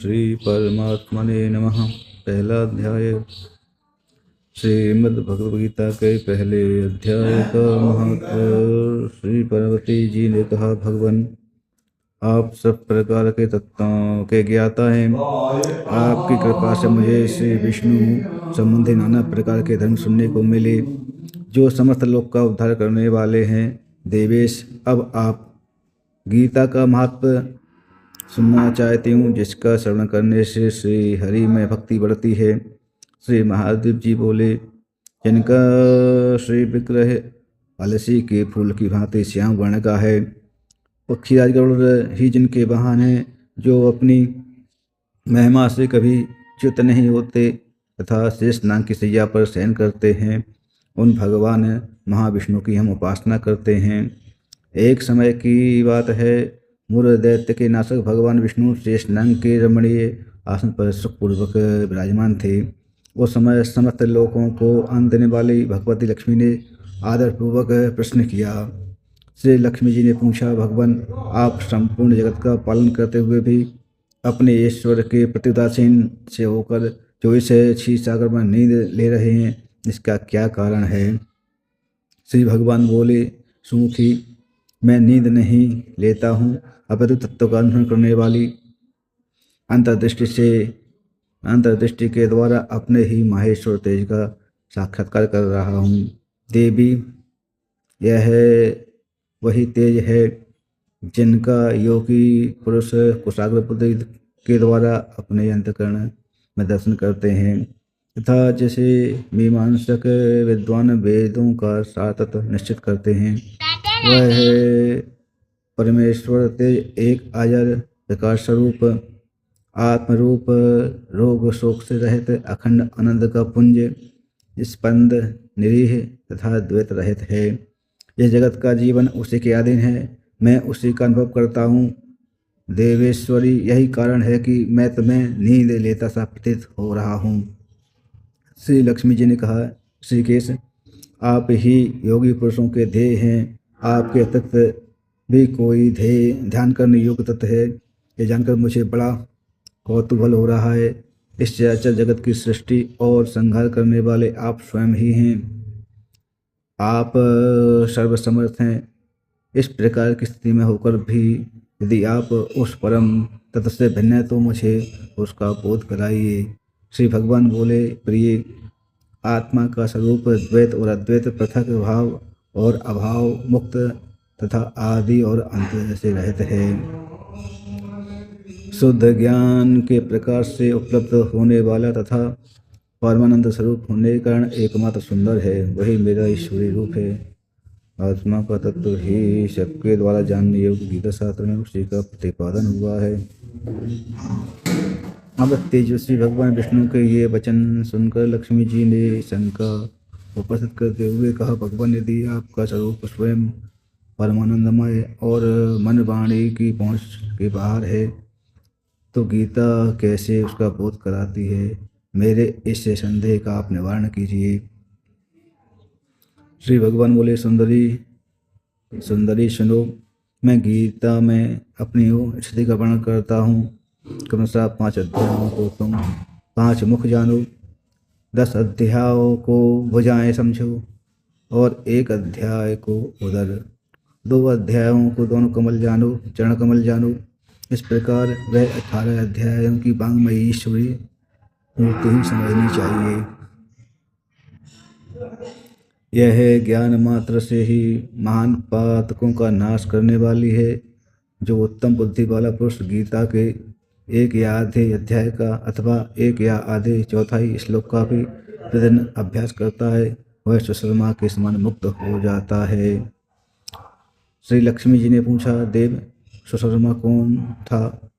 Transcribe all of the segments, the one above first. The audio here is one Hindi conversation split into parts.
श्री परमात्मने नमः। पहला अध्याय श्रीमद् भगवद गीता के पहले अध्याय का महत्व। श्री पार्वती जी ने कहा, भगवान आप सब प्रकार के तत्वों के ज्ञाता हैं। आपकी कृपा से मुझे श्री विष्णु संबंधी नाना प्रकार के धर्म सुनने को मिले जो समस्त लोक का उद्धार करने वाले हैं। देवेश, अब आप गीता का महत्व सुनना चाहती हूँ, जिसका श्रवण करने से श्री हरि में भक्ति बढ़ती है। श्री महादेव जी बोले, जिनका श्री विग्रह अलसी के फूल की भांति श्याम वर्ण का है, पक्षीराज गरुड़ ही जिनके वाहन हैं, जो अपनी महिमा से कभी च्युत नहीं होते तथा शेष नाग की सैया पर शयन करते हैं, उन भगवान महाविष्णु की हम उपासना करते हैं। एक समय की बात है, मूर दैत्य के नाशक भगवान विष्णु शेष नाग के रमणीय आसन पर सुखपूर्वक विराजमान थे। उस समय समस्त लोगों को अन्न देने वाली भगवती लक्ष्मी ने आदरपूर्वक प्रश्न किया। श्री लक्ष्मी जी ने पूछा, भगवान आप संपूर्ण जगत का पालन करते हुए भी अपने ईश्वर के प्रति उदासीन से होकर जो इस क्षीर सागर में नींद ले रहे हैं, इसका क्या कारण है? श्री भगवान बोले, सुमुखी, मैं नींद नहीं लेता हूँ, अपितु तत्व का अनुसरण करने वाली अंतर्दृष्टि के द्वारा अपने ही माहेश्वर तेज का साक्षात्कार कर रहा हूँ। देवी, यह वही तेज है जिनका योगी पुरुष कुशाग्र बुद्धि के द्वारा अपने अंतःकरण में दर्शन करते हैं, तथा जैसे मीमांसक विद्वान वेदों का सारतत्व निश्चित करते हैं, वह परमेश्वर तेज एक अजर प्रकाश स्वरूप आत्मरूप रोग शोक से रहित अखंड आनंद का पुंज स्पंद निरीह तथा द्वैत रहित है। यह जगत का जीवन उसी के अधीन है, मैं उसी का अनुभव करता हूँ। देवेश्वरी, यही कारण है कि मैं तुम्हें नींद लेता सा प्रतीत हो रहा हूँ। श्री लक्ष्मी जी ने कहा, श्रीकेश, आप ही योगी पुरुषों के ध्येय हैं। आपके अतिरिक्त भी कोई ध्येय ध्यान करने योग्य तत्व है, ये जानकर मुझे बड़ा कौतूहल हो रहा है। इस चराचर जगत की सृष्टि और संहार करने वाले आप स्वयं ही हैं। आप सर्वसमर्थ हैं। इस प्रकार की स्थिति में होकर भी यदि आप उस परम तत्व से भिन्न हैं, तो मुझे उसका बोध कराइए। श्री भगवान बोले, प्रिय, आत्मा का स्वरूप द्वैत और अद्वैत, पृथक भाव और अभाव, मुक्त तथा आदि और अंत से रहित है। शुद्ध ज्ञान के प्रकाश से उपलब्ध होने वाला तथा परमानंद स्वरूप होने के कारण एकमात्र सुंदर है, वही मेरा ईश्वरीय रूप है। आत्मा का तत्व ही सबके द्वारा जानने योग्य गीता शास्त्र में उसी का प्रतिपादन हुआ है। अब तेजस्वी भगवान विष्णु के ये वचन सुनकर लक्ष्मी जी ने शंका उपस्थित करते हुए कहा, भगवान, यदि आपका स्वरूप स्वयं परमानंदमय और मन वाणी की पहुँच के बाहर है, तो गीता कैसे उसका बोध कराती है? मेरे इस संदेह का आप निवारण कीजिए। श्री भगवान बोले, सुंदरी सुनो, मैं गीता में अपनी स्थिति का वर्णन करता हूँ। क्रमशः 5 अध्यायों को तुम 5 मुख जानो, 10 अध्यायों को भुजाएं समझो और 1 अध्याय को उदर, 2 अध्यायों को दोनों कमल जानो, चरण कमल जानो। इस प्रकार वह 18 अध्यायों की वांग्मयी ईश्वरी मूर्ति ही समझनी चाहिए। यह ज्ञान मात्र से ही महान पातकों का नाश करने वाली है। जो उत्तम बुद्धि वाला पुरुष गीता के 1 या आधे अध्याय का अथवा 1 या आधे चौथाई श्लोक का भी प्रतिदिन अभ्यास करता है, वह सुशर्मा के समान मुक्त हो जाता है। श्री लक्ष्मी जी ने पूछा, देव, सुशर्मा कौन था?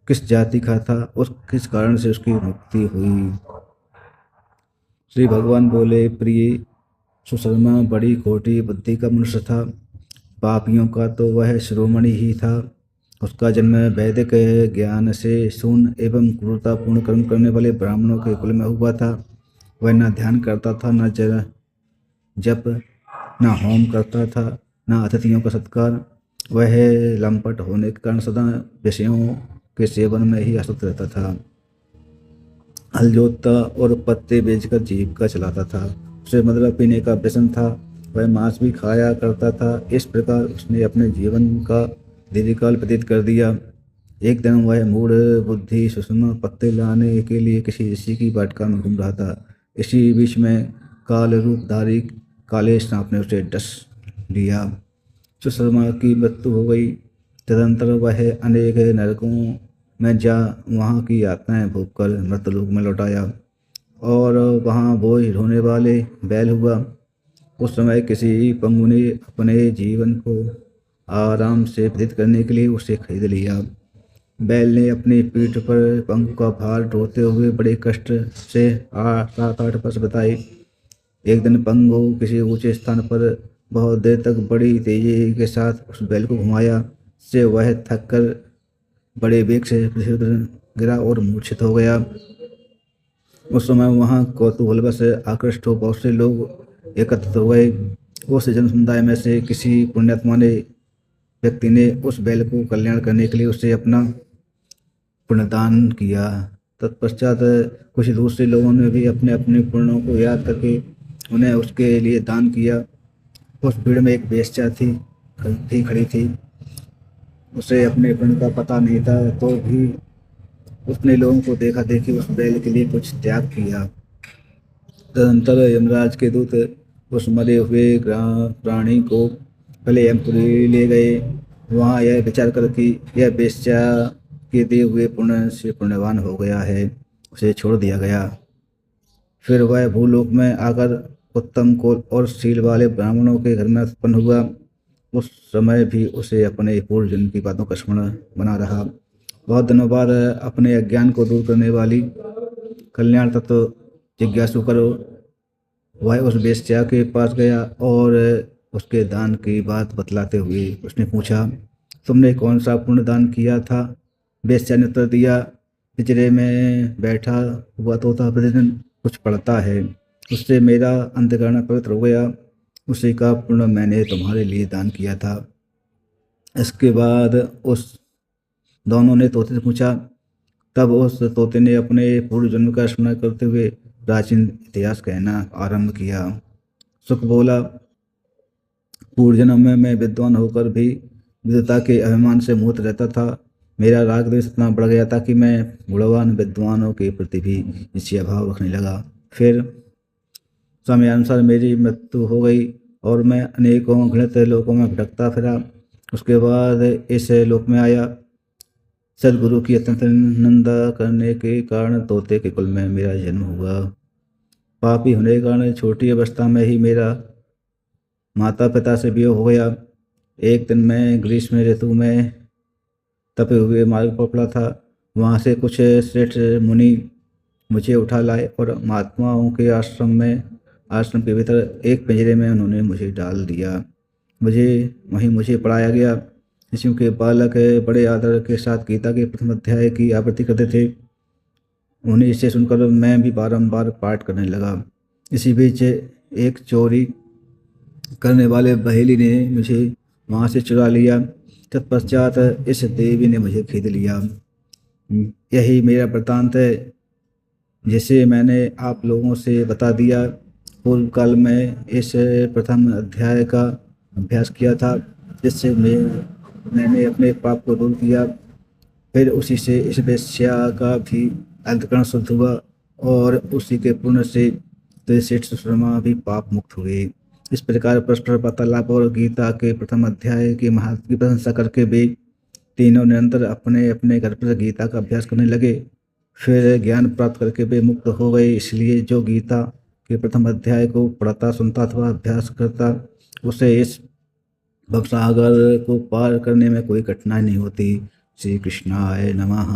किस जाति का था और किस कारण से उसकी मुक्ति हुई? श्री भगवान बोले, प्रिय, सुशर्मा बड़ी खोटी बुद्धि का मनुष्य था। पापियों का तो वह शिरोमणि ही था। उसका जन्म वैदिक ज्ञान से शून्य एवं क्रूरतापूर्ण कर्म करने वाले ब्राह्मणों के कुल में हुआ था। वह न ध्यान करता था, न जप, न होम करता था, न अतिथियों का सत्कार। वह लंपट होने के कारण सदा विषयों के सेवन में ही आसक्त रहता था। हल जोतता और पत्ते बेचकर जीविका चलाता था। उसे मदिरा पीने का व्यसन था। वह मांस भी खाया करता था। इस प्रकार उसने अपने जीवन का दीर्घकाल व्यतीत कर दिया। एक दिन वह मूढ़ बुद्धि सुषमा पत्ते लाने के लिए किसी ऋषि की वाटिका में घूम रहा था। इसी बीच में काल रूपधारी काले सांप ने उसे डस लिया। सुषमा की मृत्यु हो गई। तदंतर वह अनेक नरकों में जा वहाँ की यातनाएं भोगकर मृतलोक में लौट आया और वहाँ बोझ ढोने वाले बैल हुआ। उस समय किसी पंगु ने अपने जीवन को आराम से व्यतीत करने के लिए उसे खरीद लिया। बैल ने अपनी पीठ पर पंगु का भार ढोते हुए बड़े कष्ट से 7-8 वर्ष बिताए। एक दिन पंगु किसी ऊंचे स्थान पर बहुत देर तक बड़ी तेजी के साथ उस बैल को घुमाया। से वह थक कर बड़े वेग से पृथ्वी पर गिरा और मूर्छित हो गया। उस समय वहाँ कौतूहलवश आकृष्ट हो बहुत से लोग एकत्रित हो गए। उस जन समुदाय में से किसी पुण्यात्मा ने व्यक्ति ने उस बैल को कल्याण करने के लिए उसे अपना पुण्यदान किया। तत्पश्चात कुछ दूसरे लोगों ने भी अपने अपने पुण्यों को याद करके उन्हें उसके लिए दान किया। उस भीड़ में एक वेश्या थी खड़ी थी। उसे अपने पुण्य का पता नहीं था, तो भी उसने लोगों को देखा देखी उस बैल के लिए कुछ त्याग किया। तदंतर यमराज के दूत उस मरे हुए प्राणी को पहले यमपुरी ले गए। वहाँ यह विचार कर कि यह वेश्या के दिए हुए पुण्य से पुण्यवान हो गया है, उसे छोड़ दिया गया। फिर वह भूलोक में आकर उत्तम कुल और शील वाले ब्राह्मणों के घर में उत्पन्न हुआ। उस समय भी उसे अपने पूर्व जन्म की बातों का स्मरण बना रहा। बहुत दिनों बाद अपने अज्ञान को दूर करने वाली कल्याण तत्व जिज्ञासु करो वह उस वेश्या के पास गया और उसके दान की बात बतलाते हुए उसने पूछा, तुमने कौन सा पुण्य दान किया था? वेश्या ने उत्तर दिया, पिंजरे में बैठा हुआ तोता प्रतिदिन कुछ पढ़ता है, उससे मेरा अंतःकरण पवित्र हो गया। उसी का पुण्य मैंने तुम्हारे लिए दान किया था। इसके बाद उस दोनों ने तोते से पूछा। तब उस तोते ने अपने पूर्व जन्म का स्मरण करते हुए प्राचीन इतिहास कहना आरंभ किया। सुख बोला, पूर्व जन्म में मैं विद्वान होकर भी विद्वता के अभिमान से मोहित रहता था। मेरा राग द्वेष इतना बढ़ गया था कि मैं गुणवान विद्वानों के प्रति भी ईर्ष्या भाव रखने लगा। फिर समयानुसार मेरी मृत्यु हो गई और मैं अनेकों घृणित लोकों में भटकता फिरा। उसके बाद इस लोक में आया। सदगुरु की अत्यंत निंदा करने के कारण तोते के कुल में मेरा जन्म हुआ। पापी होने के कारण छोटी अवस्था में ही मेरा माता पिता से वियोग हो गया। एक दिन मैं ग्रीष्म ऋतु में तपे हुए मार्ग पर पड़ा था। वहाँ से कुछ श्रेष्ठ मुनि मुझे उठा लाए और महात्माओं के आश्रम के भीतर एक पिंजरे में उन्होंने मुझे डाल दिया। मुझे पढ़ाया गया। ऋषियों के बालक बड़े आदर के साथ गीता के प्रथम अध्याय की आवृत्ति करते थे। उन्हें इसे सुनकर मैं भी बारंबार पाठ करने लगा। इसी बीच एक चोरी करने वाले बहेली ने मुझे वहाँ से चुरा लिया। तत्पश्चात इस देवी ने मुझे खरीद लिया। यही मेरा वृत्तांत है, जिसे मैंने आप लोगों से बता दिया। पूर्व काल में इस प्रथम अध्याय का अभ्यास किया था, जिससे मैंने अपने पाप को दूर किया। फिर उसी से इस वेश्या का भी अंतःकरण शुद्ध हुआ और उसी के पुण्य से श्रेष्ठ सुषमा भी पाप मुक्त हुए। इस प्रकार परस्पर वार्तालाप और गीता के प्रथम अध्याय के महत्व की प्रशंसा करके वे तीनों निरंतर अपने अपने घर पर गीता का अभ्यास करने लगे। फिर ज्ञान प्राप्त करके वे मुक्त हो गए। इसलिए जो गीता के प्रथम अध्याय को पढ़ता, सुनता अथवा अभ्यास करता, उसे इस भवसागर को पार करने में कोई कठिनाई नहीं होती। श्री कृष्णाय नमः।